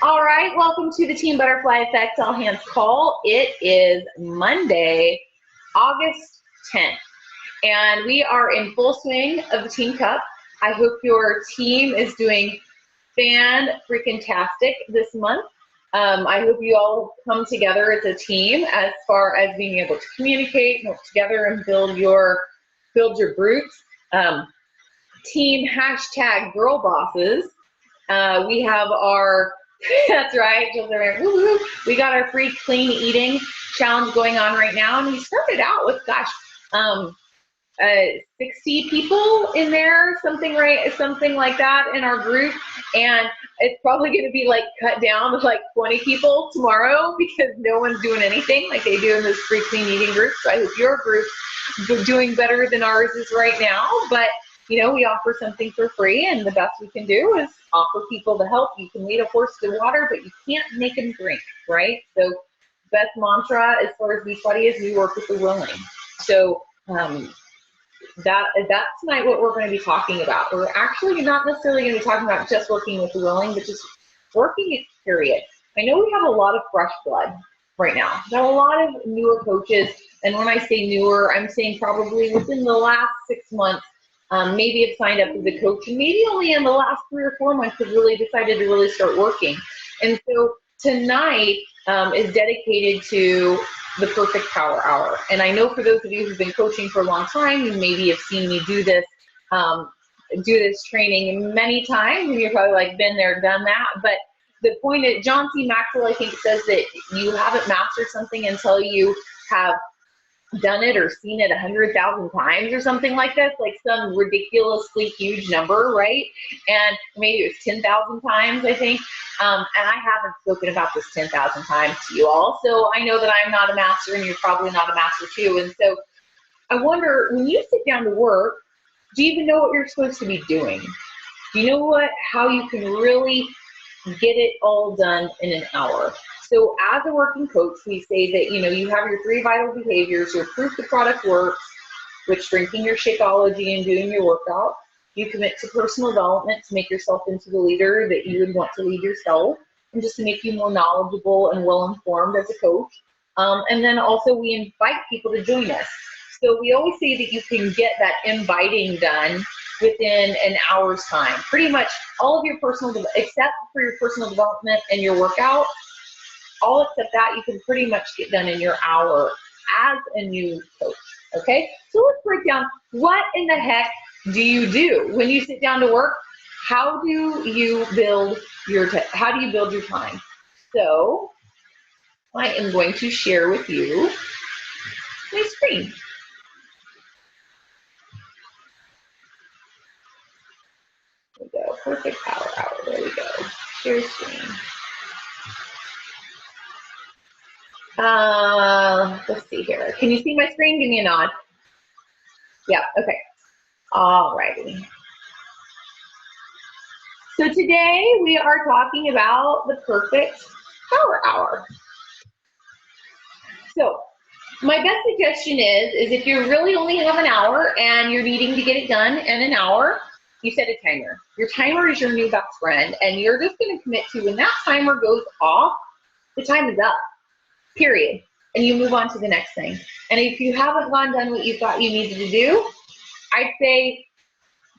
All right, welcome to the Team Butterfly Effect All Hands Call. It is Monday, August 10th, and we are in full swing of the Team Cup. I hope your team is doing fan-freaking-tastic this month. I hope you all come together as a team as far as being able to communicate, work together, and build your groups. Team hashtag girl bosses. We have our that's right, we got our free clean eating challenge going on right now, and we started out with 60 people in there, something like that in our group, and it's probably going to be like cut down to like 20 people tomorrow because no one's doing anything like they do in this free clean eating group. So I hope your group is doing better than ours is right now, but you know, we offer something for free, and the best we can do is offer people the help. You can lead a horse to water, but you can't make them drink, right? So best mantra as far as Beachbody is we work with the willing. So that's tonight what we're going to be talking about. We're actually not necessarily going to be talking about just working with the willing, but just working it, period. I know we have a lot of fresh blood right now. There are a lot of newer coaches, and when I say newer, I'm saying probably within the last 6 months, maybe have signed up as a coach, and maybe only in the last 3 or 4 months have really decided to really start working. And so tonight is dedicated to the perfect power hour. And I know for those of you who've been coaching for a long time, you maybe have seen me do this training many times, and you're probably like, been there, done that. But the point is, John C. Maxwell, I think, says that you haven't mastered something until you have done it or seen it 100,000 times or something like this, like some ridiculously huge number, right? And maybe it was 10,000 times, I think. And I haven't spoken about this 10,000 times to you all, so I know that I'm not a master, and you're probably not a master too. And so I wonder, when you sit down to work, do you even know what you're supposed to be doing? Do you know how you can really get it all done in an hour? So as a working coach, we say that, you know, you have your 3 vital behaviors: your proof the product works, which drinking your Shakeology and doing your workout. You commit to personal development to make yourself into the leader that you would want to lead yourself, and just to make you more knowledgeable and well-informed as a coach. And then also we invite people to join us. So we always say that you can get that inviting done within an hour's time. Pretty much all of your except for your personal development and your workout, all except that you can pretty much get done in your hour as a new coach, okay? So let's break down, what in the heck do you do when you sit down to work? How do you build your time? So I am going to share with you my screen. There we go, perfect power hour, there we go, share screen. Let's see here. Can you see my screen? Give me a nod. Yeah, okay. All righty. So today we are talking about the perfect power hour. So my best suggestion is if you really only have an hour and you're needing to get it done in an hour, you set a timer. Your timer is your new best friend, and you're just going to commit to, when that timer goes off, the time is up. Period. And you move on to the next thing. And if you haven't done what you thought you needed to do, I'd say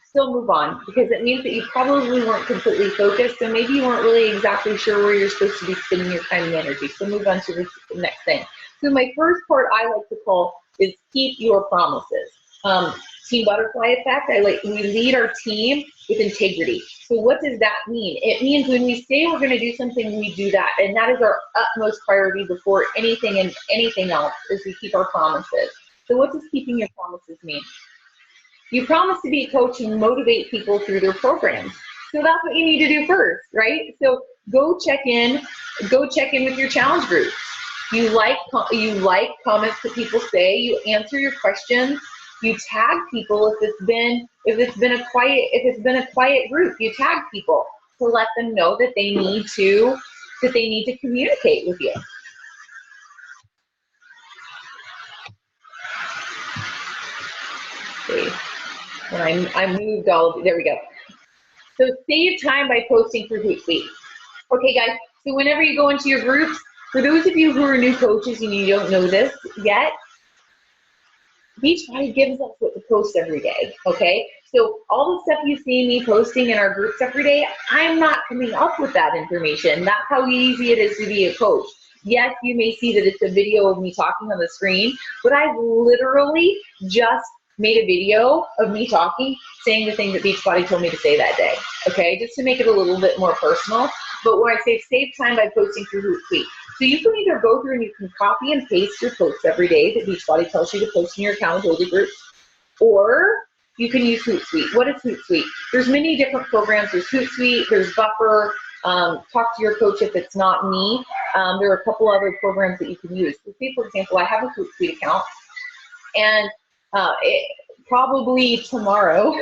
still move on, because it means that you probably weren't completely focused, and maybe you weren't really exactly sure where you're supposed to be spending your time and energy. So move on to the next thing. So my first part I like to call is keep your promises. Team Butterfly Effect, we lead our team with integrity. So what does that mean? It means when we say we're going to do something, we do that, and that is our utmost priority before anything and anything else, is we keep our promises. So what does keeping your promises mean? You promise to be a coach and motivate people through their programs. So that's what you need to do first, right? So go check in with your challenge groups. You like comments that people say, you answer your questions, you tag people if it's been a quiet group, you tag people to let them know that they need to communicate with you. See, and I moved all of it. There we go. So save time by posting for Hootsuite. Okay, guys. So whenever you go into your groups, for those of you who are new coaches and you don't know this yet, Beachbody gives us what to post every day, okay? So all the stuff you see me posting in our groups every day, I'm not coming up with that information. That's how easy it is to be a coach. Yes, you may see that it's a video of me talking on the screen, but I've literally just made a video of me talking, saying the thing that Beachbody told me to say that day, okay? Just to make it a little bit more personal. But when I say save time by posting through Hootsuite, so you can either go through and you can copy and paste your posts every day that Beachbody tells you to post in your accountability groups, or you can use Hootsuite. What is Hootsuite? There's many different programs. There's Hootsuite, there's Buffer, talk to your coach if it's not me. There are a couple other programs that you can use. So say, for example, I have a Hootsuite account, and probably tomorrow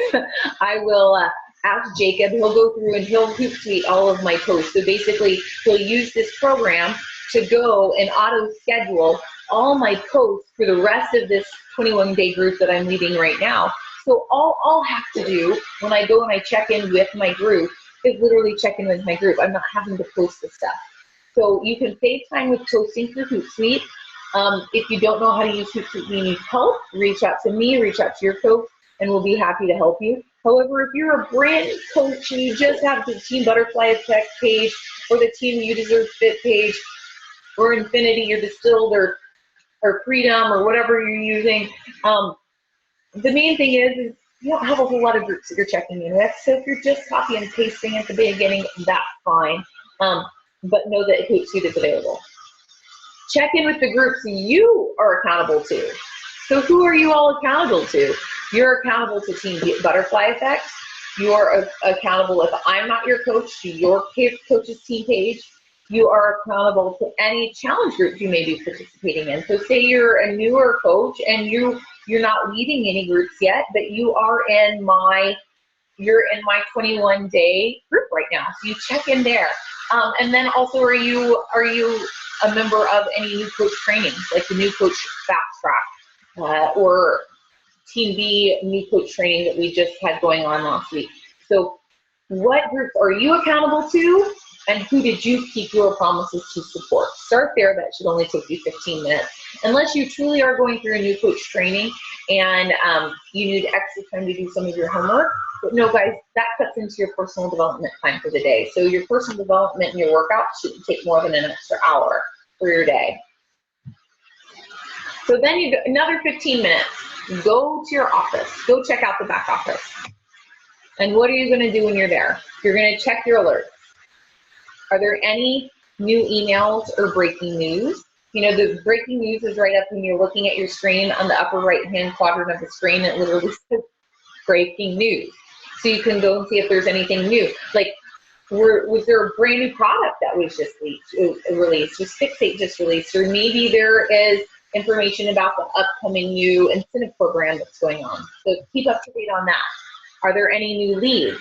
I will ask Jacob. He'll go through and he'll Hootsuite all of my posts. So basically, he'll use this program to go and auto schedule all my posts for the rest of this 21-day group that I'm leading right now. So all I'll have to do when I go and I check in with my group is literally check in with my group. I'm not having to post the stuff. So you can save time with posting through Hootsuite. If you don't know how to use Hootsuite, you need help, reach out to me, reach out to your coach, and we'll be happy to help you. However, if you're a brand new coach and you just have the Team Butterfly Effect page or the Team You Deserve Fit page or Infinity or Distilled or Freedom or whatever you're using, the main thing is you don't have a whole lot of groups that you're checking in with. So if you're just copy and pasting at the beginning, that's fine. But know that Hootsuite is available. Check in with the groups you are accountable to. So who are you all accountable to? You're accountable to Team Butterfly Effect. You're accountable, if I'm not your coach, to your coach's team page. You are accountable to any challenge group you may be participating in. So say you're a newer coach and you're not leading any groups yet, but you're in my 21-day group right now. So you check in there. And then also, are you a member of any new coach trainings, like the new coach fast track or Team B new coach training that we just had going on last week? So what groups are you accountable to, and who did you keep your promises to support? Start there. That should only take you 15 minutes. Unless you truly are going through a new coach training and you need extra time to do some of your homework. But no, guys, that cuts into your personal development time for the day. So your personal development and your workout shouldn't take more than an extra hour for your day. So then you go another 15 minutes. Go to your office. Go check out the back office. And what are you going to do when you're there? You're going to check your alerts. Are there any new emails or breaking news? You know, the breaking news is right up when you're looking at your screen on the upper right-hand quadrant of the screen. It literally says breaking news. So you can go and see if there's anything new. Like, was there a brand new product that was just released? Was Fixate just released? Or maybe there is information about the upcoming new incentive program that's going on. So keep up to date on that. Are there any new leads?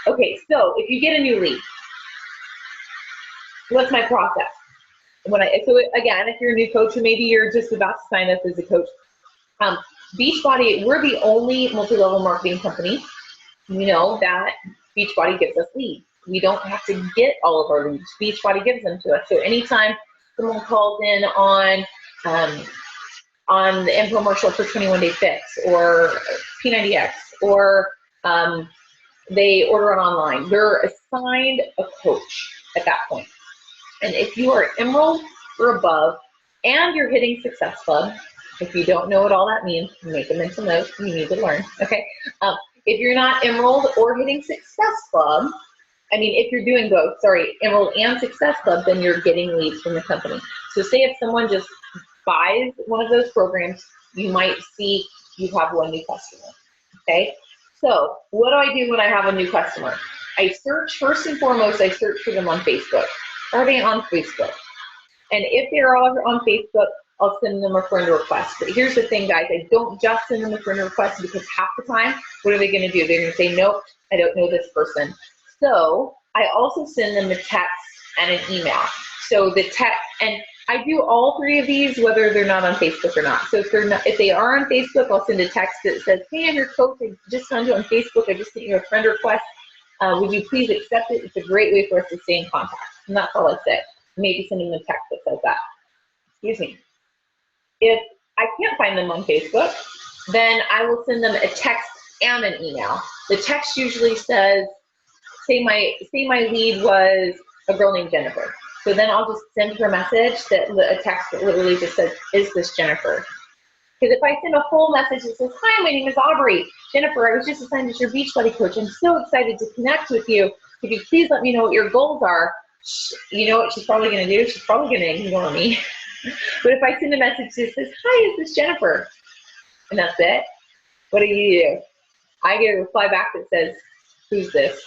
Okay, so if you get a new lead, what's my process? So again, if you're a new coach or maybe you're just about to sign up as a coach, Beachbody, we're the only multi-level marketing company, you know, that Beachbody gives us leads. We don't have to get all of our leads. Beachbody gives them to us. So anytime someone calls in on the infomercial for 21-Day Fix or P90X or they order it online, they're assigned a coach at that point. And if you are Emerald or above and you're hitting Success Club, if you don't know what all that means, make a mental note. You need to learn, okay? If you're not Emerald or hitting Success Club, if you're doing both, Emerald and Success Club, then you're getting leads from the company. So say if someone just buys one of those programs, you might see you have one new customer, okay? So what do I do when I have a new customer? I search, first and foremost, I search for them on Facebook. Are they on Facebook? And if they're all on Facebook, I'll send them a friend request. But here's the thing, guys, I don't just send them a friend request because half the time, what are they gonna do? They're gonna say, nope, I don't know this person. So I also send them a text and an email. So the text, and I do all three of these whether they're not on Facebook or not. So if they are on Facebook, I'll send a text that says, hey, I'm your coach, I just found you on Facebook, I just sent you a friend request. Would you please accept it? It's a great way for us to stay in contact. And that's all I say. Maybe send them a text that says that. Excuse me. If I can't find them on Facebook, then I will send them a text and an email. The text usually says, say my lead was a girl named Jennifer. So then I'll just send her a message, that a text that literally just says, is this Jennifer? Because if I send a full message that says, hi, my name is Aubrey. Jennifer, I was just assigned as your Beachbody coach. I'm so excited to connect with you. Could you please let me know what your goals are? You know what she's probably going to do? She's probably going to ignore me. But if I send a message that says, hi, is this Jennifer? And that's it, what do? I get a reply back that says, who's this?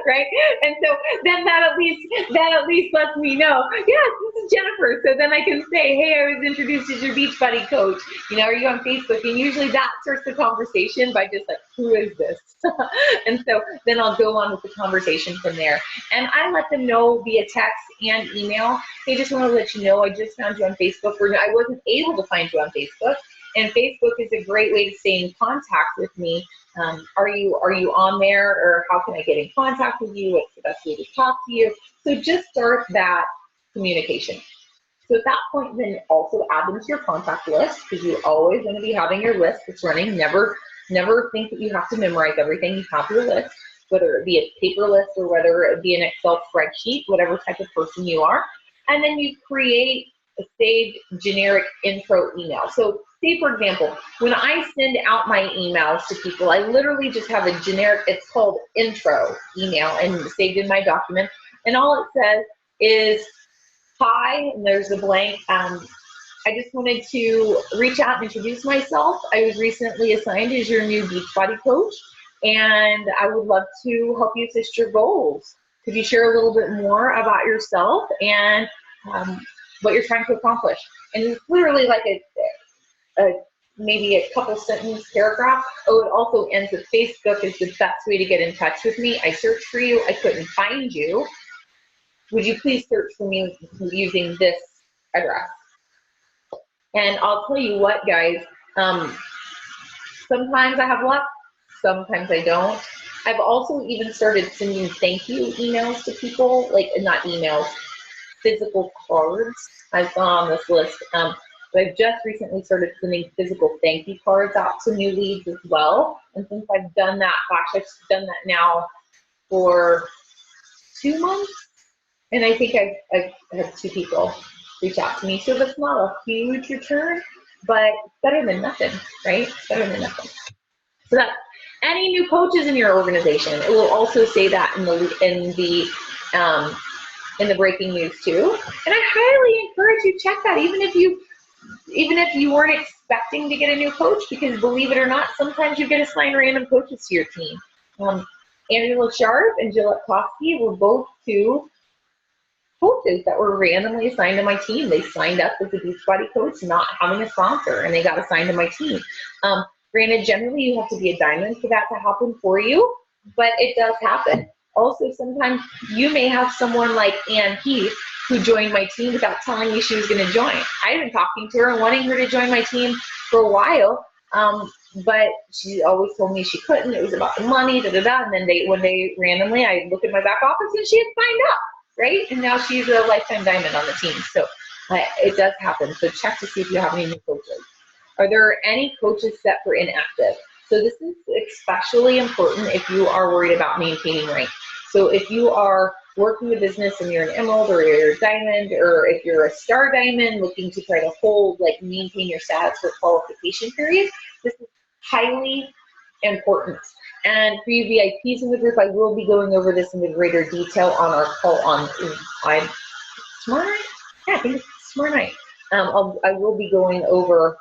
Right? And so then that at least lets me know, yes, this is Jennifer. So then I can say, hey, I was introduced as your Beachbody coach. You know, are you on Facebook? And usually that starts the conversation by just like, who is this? And so then I'll go on with the conversation from there. And I let them know via text and email, hey, just want to let you know, I just found you on Facebook, or I wasn't able to find you on Facebook. And Facebook is a great way to stay in contact with me. Are you on there, or how can I get in contact with you? What's the best way to talk to you? So just start that communication. So at that point, then also add them to your contact list, because you always want to be having your list that's running. Never think that you have to memorize everything. You have your list, whether it be a paper list or whether it be an Excel spreadsheet, whatever type of person you are. And then you create a saved generic intro email. So say, for example, when I send out my emails to people, I literally just have a generic, it's called intro email and saved in my document. And all it says is, hi, and there's a blank. I just wanted to reach out and introduce myself. I was recently assigned as your new Beachbody coach, and I would love to help you assist your goals. Could you share a little bit more about yourself and what you're trying to accomplish? And it's literally like maybe a couple sentence paragraph. Oh, it also ends with, Facebook is the best way to get in touch with me. I searched for you, I couldn't find you. Would you please search for me using this address? And I'll tell you what, guys, sometimes I have luck, sometimes I don't. I've also even started sending thank you emails to people, like not emails, physical cards. I saw on this list. But I've just recently started sending physical thank you cards out to new leads as well. And since I've done that, gosh, I've done that now for 2 months. And I think I've had 2 people reach out to me. So that's not a huge return, but better than nothing, right? Better than nothing. So that's any new coaches in your organization. It will also say that in the breaking news too. And I highly encourage you check that, even if you weren't expecting to get a new coach, because believe it or not, sometimes you get assigned random coaches to your team. Angela Sharp and Jill Koski were both 2 coaches that were randomly assigned to my team. They signed up as a Beachbody coach, not having a sponsor, and they got assigned to my team. Granted, generally you have to be a diamond for that to happen for you, but it does happen. Also, sometimes you may have someone like Ann Heath who joined my team without telling me she was going to join. I've been talking to her and wanting her to join my team for a while, but she always told me she couldn't. It was about the money, and then one day randomly I looked at my back office and she had signed up, right? And now she's a lifetime diamond on the team. So it does happen. So check to see if you have any new coaches. Are there any coaches set for inactive? So this is especially important if you are worried about maintaining rank. So if you are working a business and you're an emerald or you're a diamond, or if you're a star diamond looking to try to maintain your status for qualification period, this is highly important. And for you VIPs in the group, I will be going over this in greater detail on our call on tomorrow night. Yeah, I think it's tomorrow night. I will be going over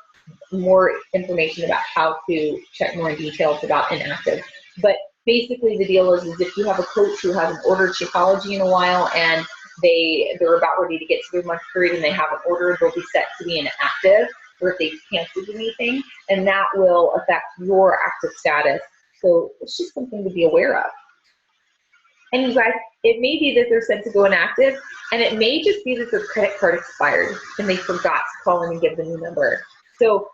more information about how to check more details about inactive. But basically the deal is if you have a coach who hasn't ordered Shakeology in a while and they're about ready to get to their month period and they haven't ordered, they'll be set to be inactive, or if they've canceled anything, and that will affect your active status. So it's just something to be aware of. And you guys, it may be that they're set to go inactive, and it may just be that their credit card expired and they forgot to call in and give the new number. So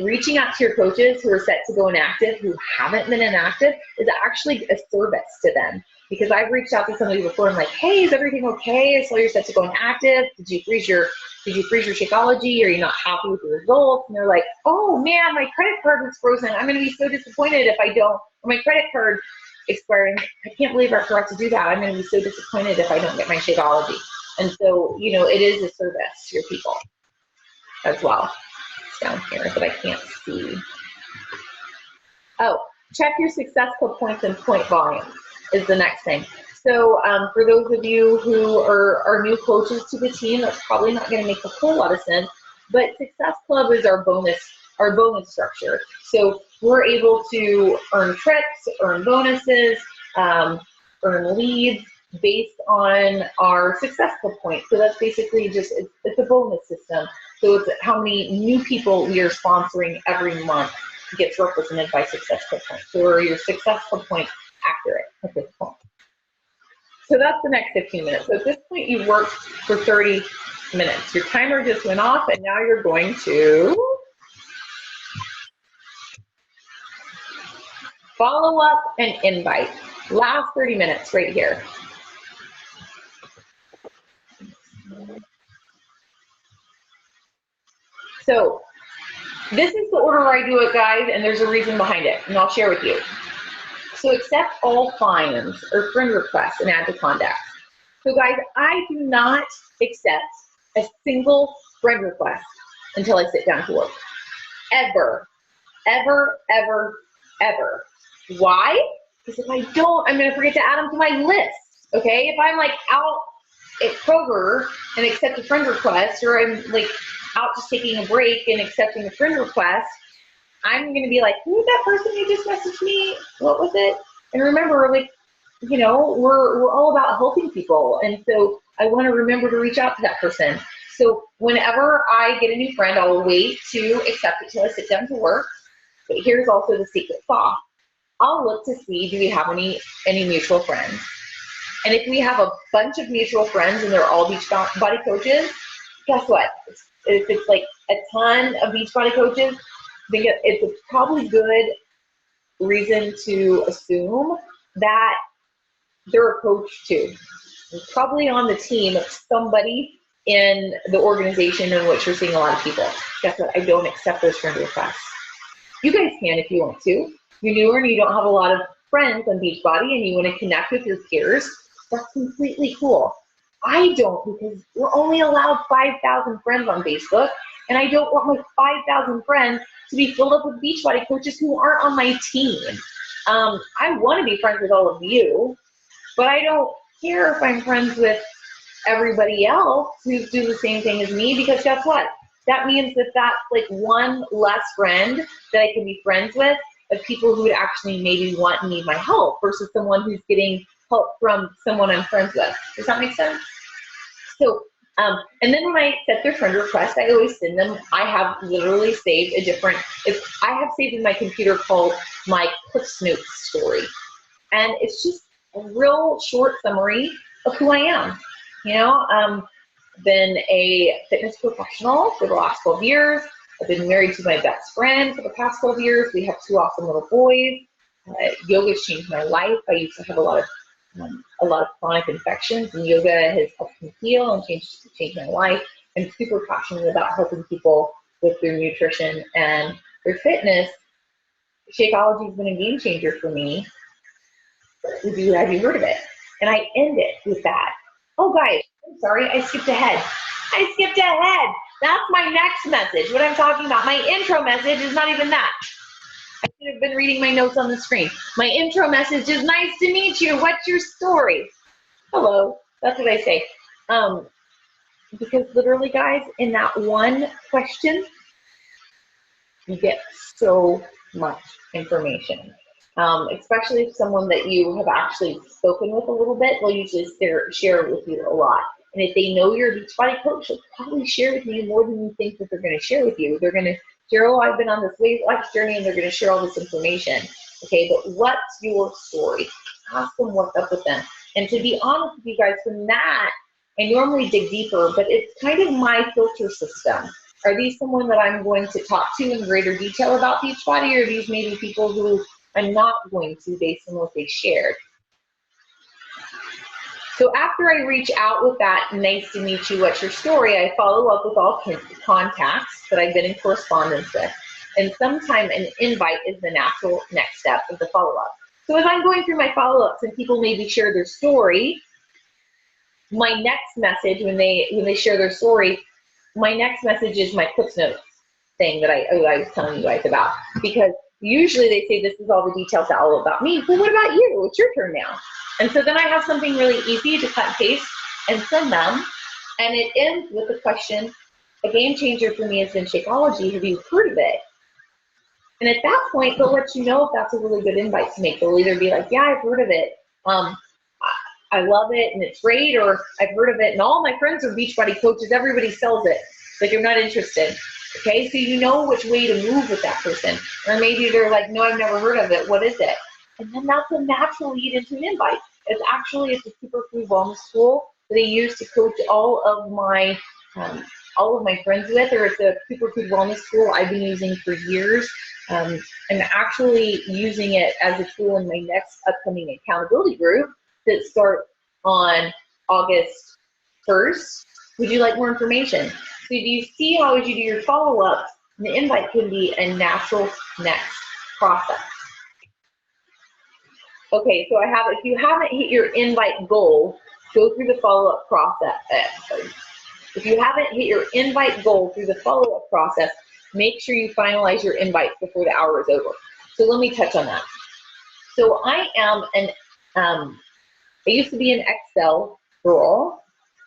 reaching out to your coaches who are set to go inactive, who haven't been inactive, is actually a service to them. Because I've reached out to somebody before and like, hey, is everything okay? I saw you're set to go inactive. Did you freeze your Shakeology? Are you not happy with the results? And they're like, oh man, my credit card was frozen. I'm gonna be so disappointed if I don't, or my credit card expiring. I can't believe I forgot to do that. I'm gonna be so disappointed if I don't get my Shakeology. And so, you know, it is a service to your people as well. It's down here that I can't see. Oh, check your Success Club points and point volume is the next thing. So for those of you who are new coaches to the team, that's probably not going to make a whole lot of sense, but Success Club is our bonus structure. So we're able to earn trips, earn bonuses, earn leads based on our Success Club points. So that's basically just, it's a bonus system. So it's how many new people we are sponsoring every month gets represented by Success Club points. So are your Success Club points accurate at this point? So that's the next 15 minutes. So at this point, you've worked for 30 minutes. Your timer just went off, and now you're going to follow up and invite. Last 30 minutes right here. So this is the order I do it, guys, and there's a reason behind it, and I'll share with you. So accept all finds or friend requests and add to contacts. So guys, I do not accept a single friend request until I sit down to work. Ever, ever, ever, ever. Why? Because if I don't, I'm gonna forget to add them to my list, okay? If I'm like out at Kroger and accept a friend request, or I'm like out just taking a break and accepting a friend request, I'm gonna be like, who's that person who just messaged me? What was it? And remember, like, you know, we're all about helping people, and so I want to remember to reach out to that person. So whenever I get a new friend, I'll wait to accept it till I sit down to work. But here's also the secret sauce. I'll look to see, do we have any mutual friends? And if we have a bunch of mutual friends and they're all Beachbody coaches, guess what? If it's like a ton of Beachbody coaches, I think it's a probably good reason to assume that they're a coach too. It's probably on the team of somebody in the organization in which you're seeing a lot of people. Guess what? I don't accept those friend requests. You guys can if you want to. You're newer and you don't have a lot of friends on Beachbody and you want to connect with your peers. That's completely cool. I don't, because we're only allowed 5,000 friends on Facebook, and I don't want my 5,000 friends to be filled up with Beachbody coaches who aren't on my team. I want to be friends with all of you, but I don't care if I'm friends with everybody else who's doing the same thing as me, because guess what? That means that that's like one less friend that I can be friends with of people who would actually maybe want and need my help versus someone who's getting help from someone I'm friends with. Does that make sense? So, and then when I accept their friend request, I always send them, I have literally saved a different, I have saved in my computer called my CliffsNotes story. And it's just a real short summary of who I am. You know, been a fitness professional for the last 12 years. I've been married to my best friend for the past 12 years. We have 2 awesome little boys. Yoga's changed my life. I used to have a lot of chronic infections, and yoga has helped me heal and change my life. I'm super passionate about helping people with their nutrition and their fitness. Shakeology has been a game changer for me. Have you heard of it? And I end it with that. Oh, guys, I'm sorry, I skipped ahead. That's my next message, what I'm talking about. My intro message is not even that. I should have been reading my notes on the screen. My intro message is, nice to meet you. What's your story? Hello. That's what I say. Because literally, guys, in that one question, you get so much information. Especially if someone that you have actually spoken with a little bit, they'll usually share with you a lot. And if they know you're a Beachbody coach, they'll probably share with you more than you think that they're going to share with you. They're going to share, oh, I've been on this weight loss journey, and they're going to share all this information. Okay, but what's your story? Ask them what's up with them. And to be honest with you guys, from that, I normally dig deeper, but it's kind of my filter system. Are these someone that I'm going to talk to in greater detail about Beachbody, or are these maybe people who I'm not going to based on what they shared? So after I reach out with that, nice to meet you, what's your story, I follow up with all contacts that I've been in correspondence with. And sometime an invite is the natural next step of the follow-up. So as I'm going through my follow-ups and people maybe share their story, my next message when they share their story, my next message is my Clips Notes thing that I was telling you guys about. Because usually they say this is all the details all about me, but what about you? It's your turn now. And so then I have something really easy to cut and paste and send them. And it ends with the question, a game changer for me has been Shakeology. Have you heard of it? And at that point, they'll let you know if that's a really good invite to make. They'll either be like, yeah, I've heard of it. I love it and it's great, or I've heard of it and all my friends are Beachbody coaches. Everybody sells it. Like, I'm not interested. Okay, so you know which way to move with that person. Or maybe they're like, no, I've never heard of it. What is it? And then that's a natural lead into an invite. It's a superfood wellness tool that I use to coach all of my friends with, or it's a superfood wellness tool I've been using for years. I'm actually using it as a tool in my next upcoming accountability group that starts on August 1st. Would you like more information? So do you see how as you do your follow-ups, the invite can be a natural next process? Okay, so if you haven't hit your invite goal, go through the follow-up process. If you haven't hit your invite goal through the follow-up process, make sure you finalize your invites before the hour is over. So let me touch on that. So I used to be an Excel girl.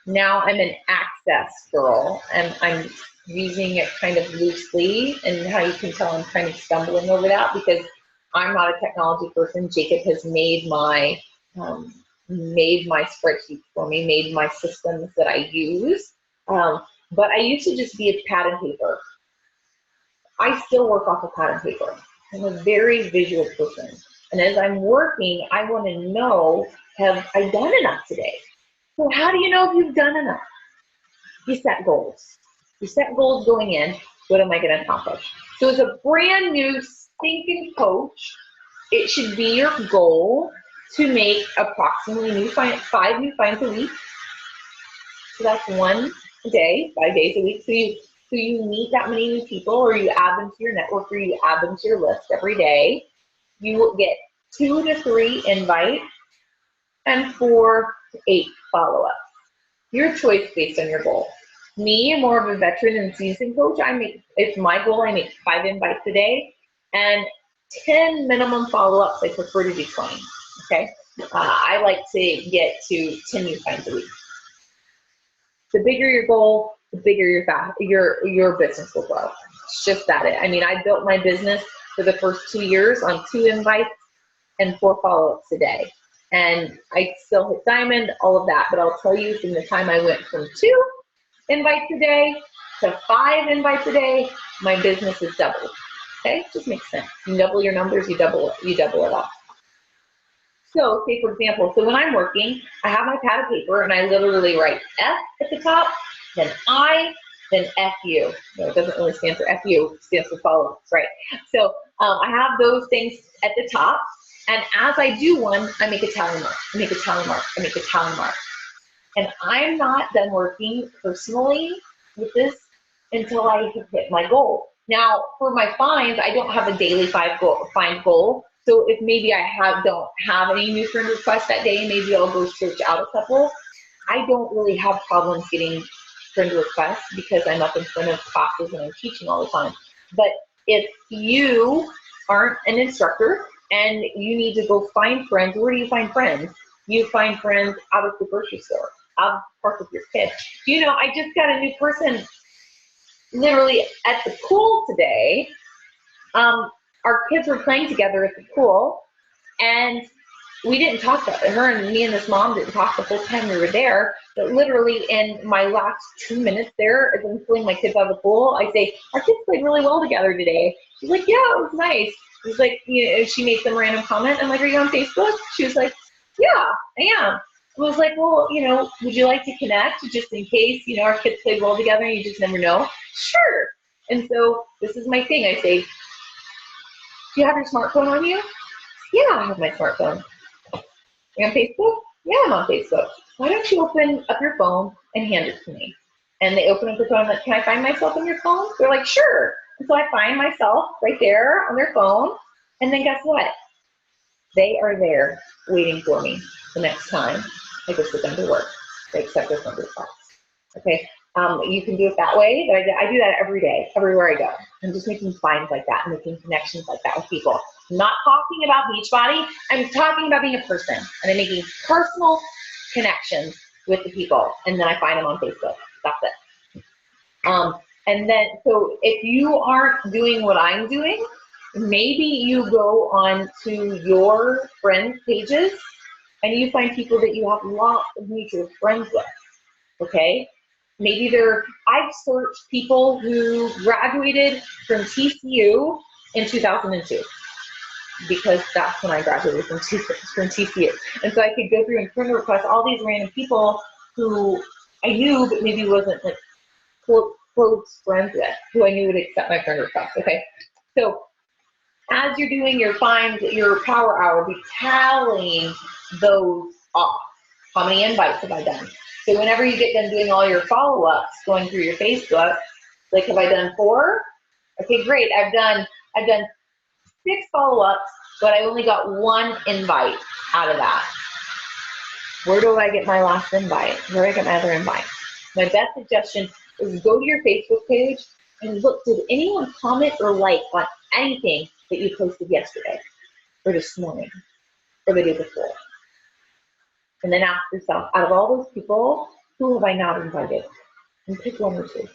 Now I'm an Access girl, and I'm using it kind of loosely, and how you can tell I'm kind of stumbling over that because I'm not a technology person. Jacob has made my spreadsheets for me, made my systems that I use. But I used to just be a pad and paper. I still work off of pad and paper. I'm a very visual person. And as I'm working, I want to know, have I done enough today? So how do you know if you've done enough? You set goals. You set goals going in. What am I going to accomplish? So as a brand new stinking coach, it should be your goal to make approximately 5 new finds a week. So that's one day, 5 days a week. So you meet that many new people, or you add them to your network, or you add them to your list every day. You will get 2 to 3 invites and 4 to 8 follow-ups. Your choice based on your goal. Me, I'm more of a veteran and seasoned coach. It's my goal, I make 5 invites a day and 10 minimum follow-ups. I prefer to do 20, okay? I like to get to 10 new finds a week. The bigger your goal, the bigger your business will grow. It's just that. I mean, I built my business for the first 2 years on 2 invites and 4 follow-ups a day. And I still hit diamond, all of that. But I'll tell you, from the time I went from 2 invites a day to 5 invites a day, my business is doubled. Okay, it just makes sense. You double your numbers, you double it all. So, say for example, so when I'm working, I have my pad of paper and I literally write F at the top, then I, then FU. No, it doesn't really stand for FU, it stands for follow-ups, right? So I have those things at the top, and as I do one, I make a tally mark, I make a tally mark, I make a tally mark. And I'm not done working personally with this until I have hit my goal. Now, for my finds, I don't have a daily find goal. So if maybe I don't have any new friend requests that day, maybe I'll go search out a couple. I don't really have problems getting friend requests because I'm up in front of classes and I'm teaching all the time. But if you aren't an instructor and you need to go find friends, where do you find friends? You find friends out of the grocery store, out of the park with your kids. You know, I just got a new person literally at the pool today. Our kids were playing together at the pool, and we didn't talk to her, and me and this mom didn't talk the whole time we were there. But literally in my last 2 minutes there, as I'm pulling my kids out of the pool, I say, our kids played really well together today. She's like, yeah, it was nice. She's like, you know, she made some random comment. I'm like, are you on Facebook? She was like, yeah, I am. I was like, well, you know, would you like to connect just in case, you know, our kids played well together and you just never know? Sure. And so this is my thing. I say, do you have your smartphone on you? Yeah, I have my smartphone. Are you on Facebook? Yeah, I'm on Facebook. why don't you open up your phone and hand it to me? And they open up their phone, I'm like, can I find myself on your phone? They're like, sure. And so I find myself right there on their phone. And then guess what? They are there waiting for me the next time I go sit down to work. They accept their phone request. Okay. You can do it that way, but I do that every day, everywhere I go. I'm just making finds like that and making connections like that with people. I'm not talking about Beachbody. I'm talking about being a person, and I'm making personal connections with the people, and then I find them on Facebook. That's it. And then, so if you aren't doing what I'm doing, maybe you go on to your friends' pages and you find people that you have lots of mutual friends with, okay? Maybe I've searched people who graduated from TCU in 2002, because that's when I graduated from TCU. And so I could go through and friend request all these random people who I knew, but maybe wasn't like close friends with, who I knew would accept my friend request, okay? So as you're doing your finds, your power hour, be tallying those off. How many invites have I done? So whenever you get done doing all your follow-ups, going through your Facebook, like, have I done 4? Okay, great. I've done 6 follow-ups, but I only got 1 invite out of that. Where do I get my last invite? Where do I get my other invite? My best suggestion is go to your Facebook page and look, did anyone comment or like on anything that you posted yesterday or this morning or the day before? And then ask yourself, out of all those people, who have I not invited? And pick 1 or 2,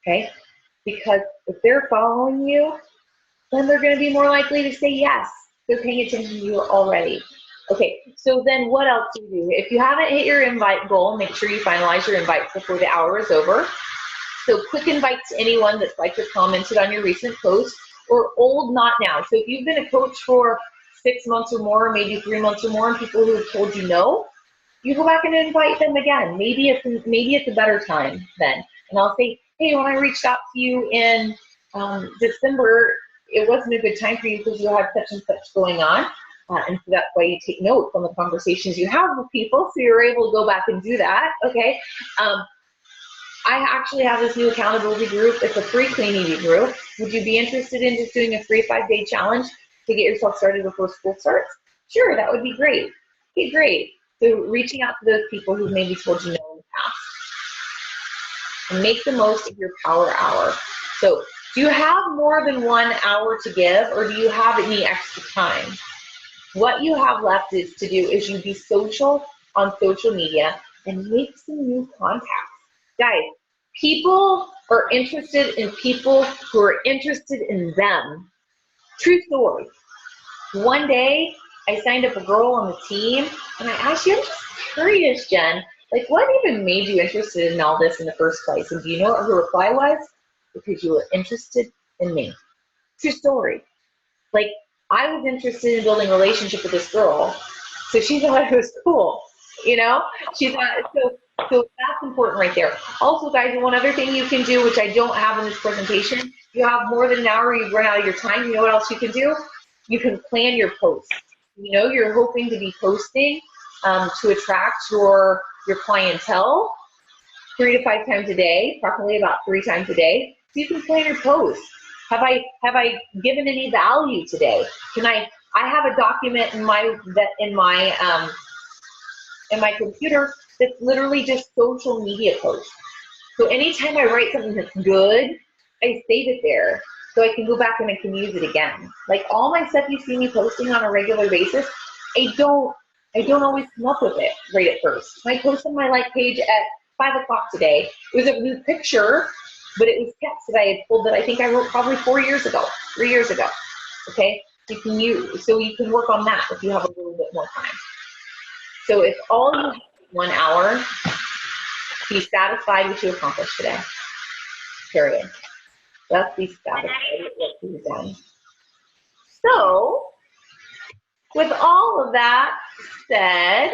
okay? Because if they're following you, then they're gonna be more likely to say yes. They're paying attention to you already. Okay, so then what else do you do? If you haven't hit your invite goal, make sure you finalize your invites before the hour is over. So quick invite to anyone that's liked or commented on your recent post, or old not now. So if you've been a coach for 6 months or more, maybe 3 months or more, and people who have told you no, you go back and invite them again. Maybe it's a better time then. And I'll say, hey, when I reached out to you in December, it wasn't a good time for you because you had such and such going on. And so that's why you take notes on the conversations you have with people, so you're able to go back and do that, okay? I actually have this new accountability group. It's a free clean eating group. Would you be interested in just doing a free 5-day challenge to get yourself started before school starts? Sure, that would be great. Okay, great. So reaching out to those people who maybe told you no in the past. And make the most of your power hour. So do you have more than 1 hour to give, or do you have any extra time? What you have left is to do is you be social on social media and make some new contacts. Guys, people are interested in people who are interested in them. True story. One day, I signed up a girl on the team, and I asked you, I'm just curious, Jen, like, what even made you interested in all this in the first place? And do you know what her reply was? Because you were interested in me. True story. Like, I was interested in building a relationship with this girl, so she thought it was cool, you know? She thought, so that's important right there. Also, guys, one other thing you can do, which I don't have in this presentation, you have more than an hour, you've run out of your time, you know what else you can do? You can plan your posts. You know, you're hoping to be posting to attract your clientele 3 to 5 times a day, probably about 3 times a day. So you can plan your posts. Have I given any value today? I have a document in my computer that's literally just social media posts. So anytime I write something that's good, I save it there so I can go back and I can use it again. Like all my stuff you see me posting on a regular basis, I don't always come up with it right at first. I post on my like page at 5 o'clock today. It was a new picture, but it was text that I had pulled that I think I wrote probably 4 years ago, 3 years ago. Okay, so you can work on that if you have a little bit more time. So if all you have is 1 hour, be satisfied with what you accomplished today. Period. Let's be satisfied with what you've done. So, with all of that said,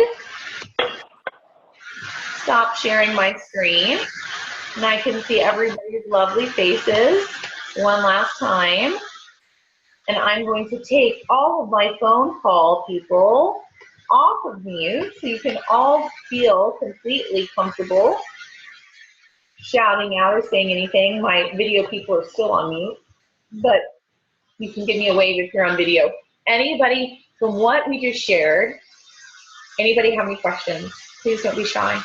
stop sharing my screen, and I can see everybody's lovely faces one last time. And I'm going to take all of my phone call people off of mute so you can all feel completely comfortable shouting out or saying anything. My video people are still on mute, but you can give me a wave if you're on video. Anybody from what we just shared, anybody have any questions? Please don't be shy.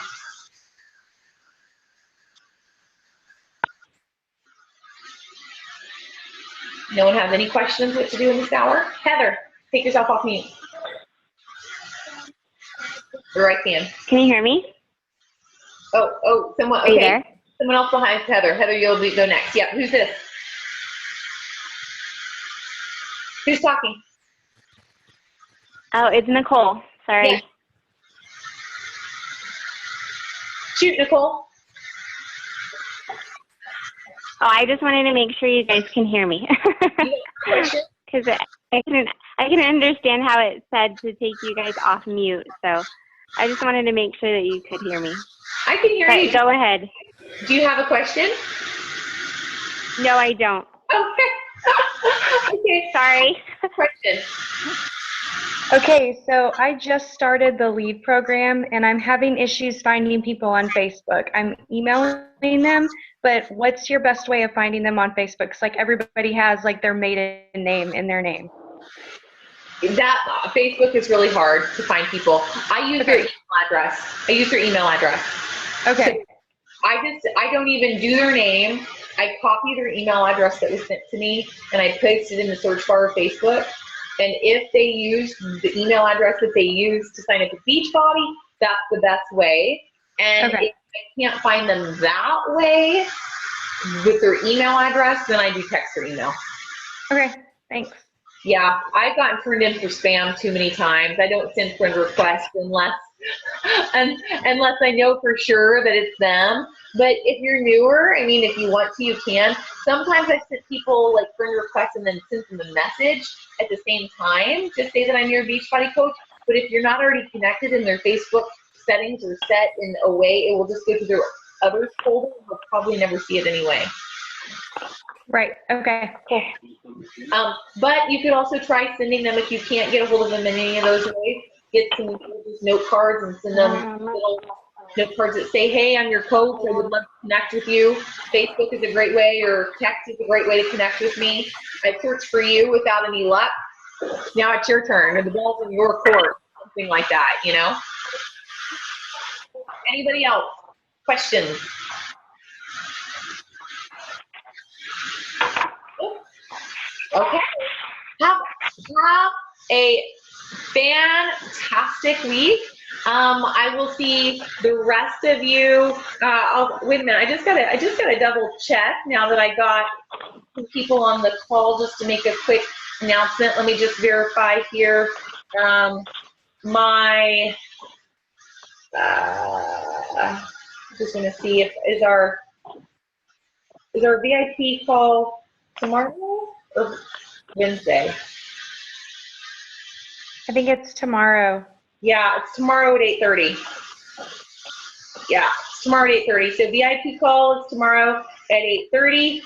No one has any questions what to do in this hour? Heather, take yourself off mute. Or I can. Can you hear me? Oh, someone, okay. Are you there? Someone else behind Heather. Heather, you'll go next. Yeah, who's this? Who's talking? Oh, it's Nicole. Sorry. Yeah. Shoot, Nicole. Oh, I just wanted to make sure you guys can hear me. Because I can understand how it said to take you guys off mute. So I just wanted to make sure that you could hear me. I can hear you. Go ahead. Do you have a question? No, I don't. Okay. Okay. Sorry. Question. Okay, so I just started the LEAD program and I'm having issues finding people on Facebook. I'm emailing them, but what's your best way of finding them on Facebook? Because like everybody has like their maiden name in their name. That Facebook is really hard to find people. I use their email address. Okay. So I don't even do their name. I copy their email address that was sent to me and I paste it in the search bar of Facebook. And if they use the email address that they use to sign up with Beachbody, that's the best way. And if I can't find them that way with their email address, then I do text or email. Okay, thanks. Yeah, I've gotten turned in for spam too many times. I don't send friend requests unless I know for sure that it's them. But if you're newer, I mean, if you want to, you can. Sometimes I send people like friend requests and then send them a message at the same time to say that I'm your Beachbody coach. But if you're not already connected and their Facebook settings are set in a way, it will just go to their others folder and they'll probably never see it anyway. Right, okay, cool. But you could also try sending them, if you can't get a hold of them in any of those ways, get some note cards and send them little note cards that say, hey, I'm your coach, I would love to connect with you. Facebook is a great way, or text is a great way to connect with me. I searched for you without any luck. Now it's your turn, or the ball's in your court, something like that, you know? Anybody else? Questions? Okay. Have a fantastic week. I will see the rest of you. Wait a minute. I just gotta double check now that I got some people on the call just to make a quick announcement. Let me just verify here. Just gonna see if is our VIP call tomorrow or Wednesday? I think it's tomorrow. Yeah, it's tomorrow at 8:30. Yeah, it's tomorrow at 8:30. So VIP call is tomorrow at 8:30.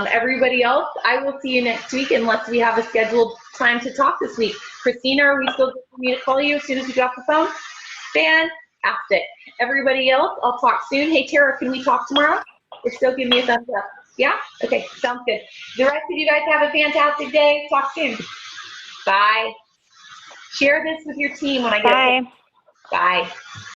Everybody else, I will see you next week unless we have a scheduled time to talk this week. Christina, are we still good for me to call you as soon as we get off the phone? Fantastic. Everybody else, I'll talk soon. Hey, Tara, can we talk tomorrow? Or still give me a thumbs up? Yeah? Okay, sounds good. The rest of you guys have a fantastic day. Talk soon. Bye. Share this with your team when I get it. Bye. Bye.